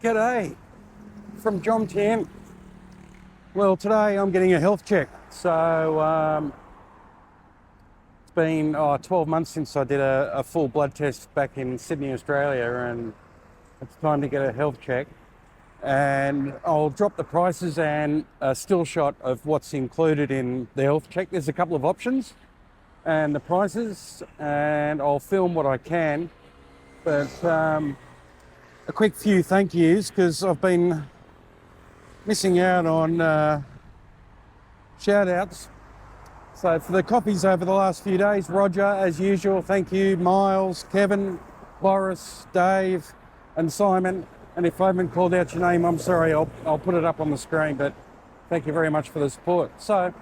G'day from Jomtien. Well, today I'm getting a health check. So it's been 12 months since I did a full blood test back in Sydney, Australia, and it's time to get a health check. And I'll drop the prices and a still shot of what's included in the health check. There's a couple of options and the prices, and I'll film what I can. But a quick few thank yous, because I've been missing out on shout outs. So for the coffees over the last few days, Roger, as usual, thank you. Miles, Kevin, Boris, Dave and Simon. And if I haven't called out your name, I'm sorry, I'll put it up on the screen, but thank you very much for the support. So,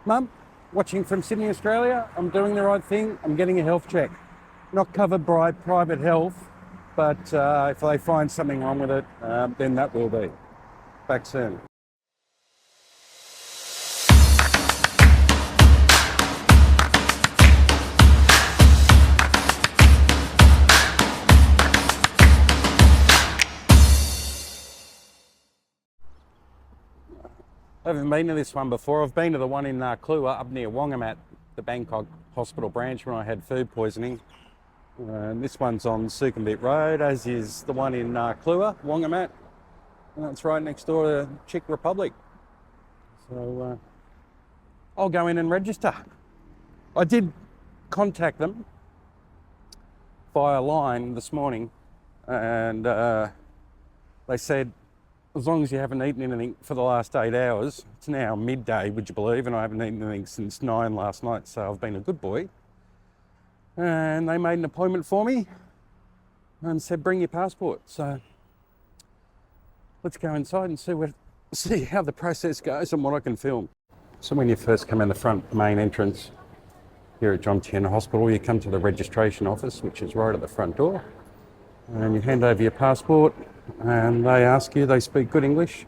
Mum, watching from Sydney, Australia, I'm doing the right thing. I'm getting a health check. Not covered by private health, but if they find something wrong with it, then that will be. Back soon. I haven't been to this one before. I've been to the one in Kluwer up near Wongamat, the Bangkok hospital branch, when I had food poisoning. This one's on Sukhumvit Road, as is the one in Kluwer, Wongamat. And that's right next door to Czech Republic. So I'll go in and register. I did contact them via line this morning, and they said, as long as you haven't eaten anything for the last 8 hours, it's now midday, would you believe, and I haven't eaten anything since 9 last night, so I've been a good boy. And they made an appointment for me and said, bring your passport. So let's go inside and see how the process goes and what I can film. So when you first come in the front main entrance here at Jomtien Hospital, you come to the registration office, which is right at the front door, and you hand over your passport. And they ask you, they speak good English,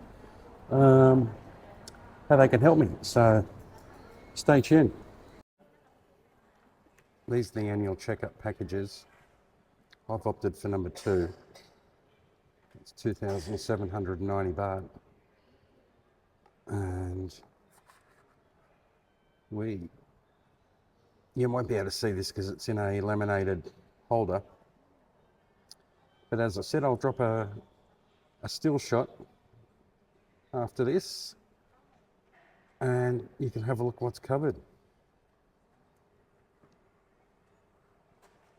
how they can help me. So stay tuned. These are the annual checkup packages. I've opted for number 2. It's 2,790 baht. And you won't be able to see this because it's in a laminated holder. But as I said, I'll drop a still shot after this, and you can have a look what's covered.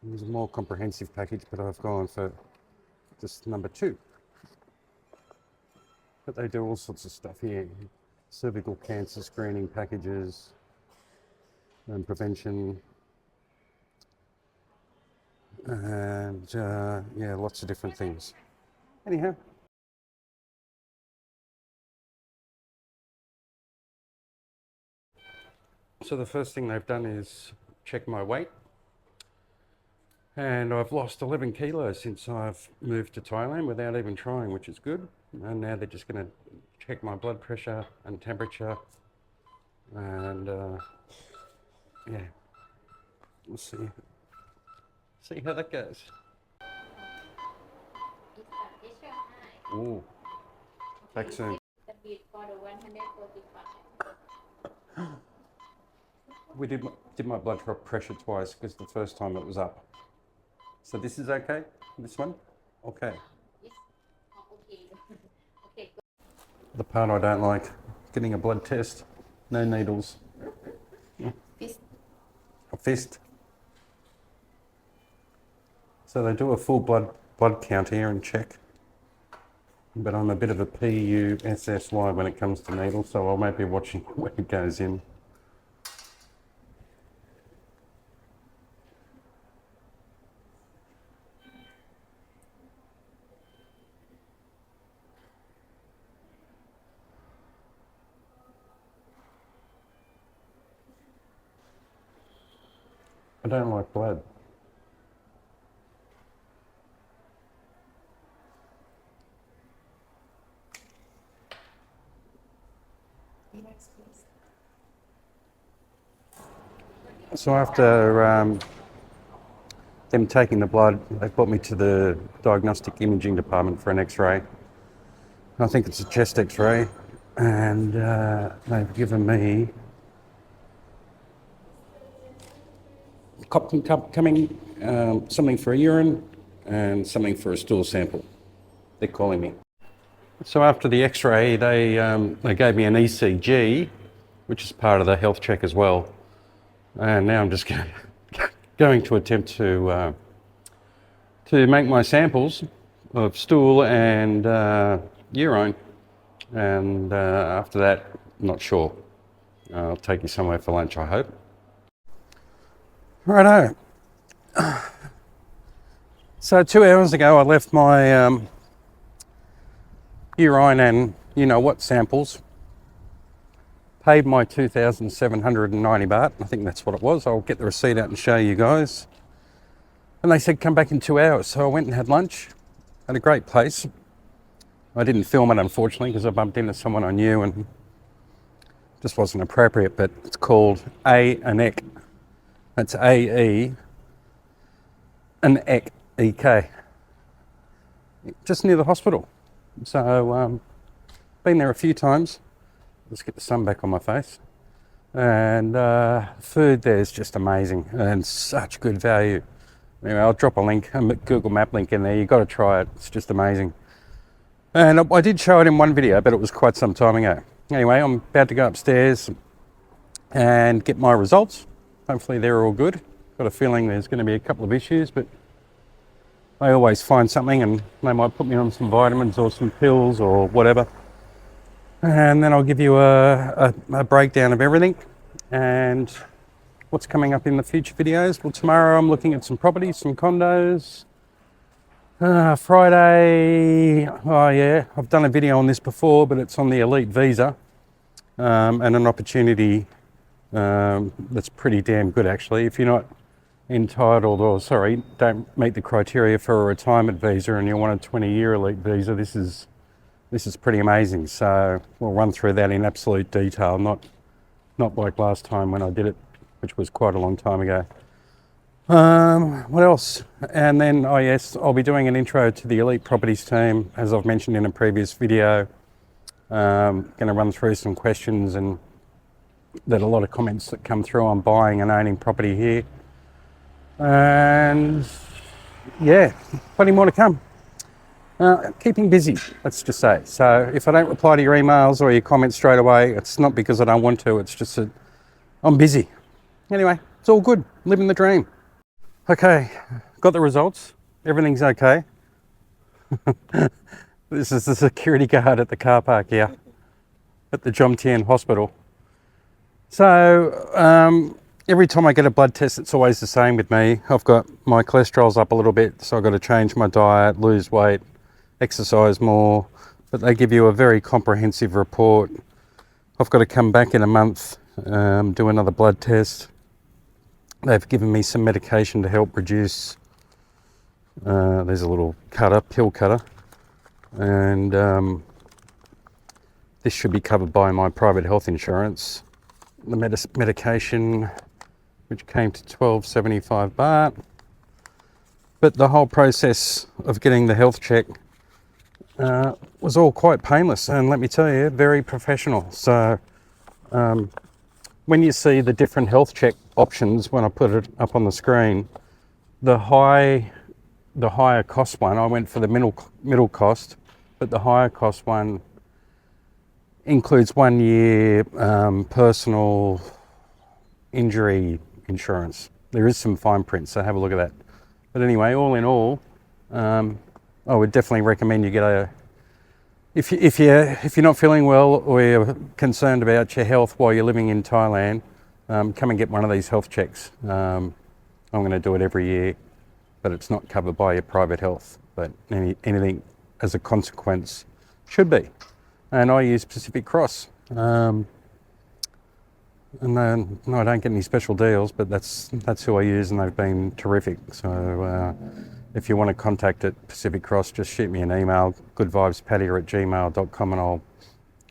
There's a more comprehensive package, but I've gone for just number 2. But they do all sorts of stuff here. Cervical cancer screening packages and prevention. And yeah, lots of different things. Anyhow. So the first thing they've done is check my weight. And I've lost 11 kilos since I've moved to Thailand without even trying, which is good. And now they're just going to check my blood pressure and temperature. And yeah, we'll see. See how that goes. Ooh, back soon. We did my blood pressure twice, because the first time it was up. So this is okay? This one? Okay. The part I don't like, getting a blood test, no needles. Fist. A fist. So they do a full blood count here and check. But I'm a bit of a PUSSY when it comes to needles, so I won't be watching when it goes in. I don't like blood. So after them taking the blood, they put me to the diagnostic imaging department for an X-ray. I think it's a chest x-ray, and they've given me something for a urine and something for a stool sample. They're calling me. So after the x-ray, they gave me an ECG, which is part of the health check as well. And now I'm just going to attempt to make my samples of stool and urine. And after that, I'm not sure. I'll take you somewhere for lunch, I hope. Righto. So 2 hours ago, I left my urine and you-know-what samples. Paid my 2,790 baht. I think that's what it was. I'll get the receipt out and show you guys. And they said come back in 2 hours. So I went and had lunch at a great place. I didn't film it, unfortunately, because I bumped into someone I knew and just wasn't appropriate, but it's called A&EK. That's A-E and EK, E-K. Just near the hospital. So, been there a few times. Let's get the sun back on my face. And food there is just amazing and such good value. Anyway, I'll drop a link, a Google Map link in there. You've got to try it. It's just amazing. And I did show it in one video, but it was quite some time ago. Anyway, I'm about to go upstairs and get my results. Hopefully they're all good. Got a feeling there's going to be a couple of issues, but I always find something and they might put me on some vitamins or some pills or whatever. And then I'll give you a breakdown of everything and what's coming up in the future videos. Well, tomorrow I'm looking at some properties, some condos. Friday, oh yeah, I've done a video on this before, but it's on the elite visa and an opportunity that's pretty damn good actually. If you're not entitled or don't meet the criteria for a retirement visa and you want a 20-year elite visa, this is pretty amazing. So we'll run through that in absolute detail, not like last time when I did it, which was quite a long time ago. What else? And then, oh yes, I'll be doing an intro to the elite properties team, as I've mentioned in a previous video. Going to run through some questions and that a lot of comments that come through on buying and owning property here. And yeah, plenty more to come. Keeping busy, let's just say. So if I don't reply to your emails or your comments straight away, it's not because I don't want to, it's just that I'm busy. Anyway, it's all good, living the dream. Okay, got the results. Everything's okay. This is the security guard at the car park here at the Jomtien hospital. So every time I get a blood test, it's always the same with me. I've got my cholesterol's up a little bit, so I've got to change my diet, lose weight, exercise more. But they give you a very comprehensive report. I've got to come back in a month, do another blood test. They've given me some medication to help reduce, there's a little pill cutter, and this should be covered by my private health insurance. The medication, which came to 1275 baht, but the whole process of getting the health check was all quite painless, and let me tell you, very professional. So when you see the different health check options, when I put it up on the screen, the higher cost one, I went for the middle cost, but the higher cost one includes 1 year personal injury insurance. There is some fine print, so have a look at that. But anyway, all in all, I would definitely recommend you get if you're not feeling well or you're concerned about your health while you're living in Thailand, come and get one of these health checks. I'm going to do it every year, but it's not covered by your private health. But anything as a consequence should be. And I use Pacific Cross. And then, no, I don't get any special deals, but that's who I use, and they've been terrific. So if you want to contact at Pacific Cross, just shoot me an email, goodvibespattaya@gmail.com, and I'll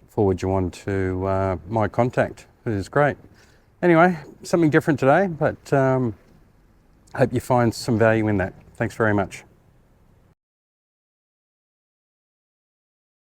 forward you on to my contact, who is great. Anyway, something different today, but hope you find some value in that. Thanks very much.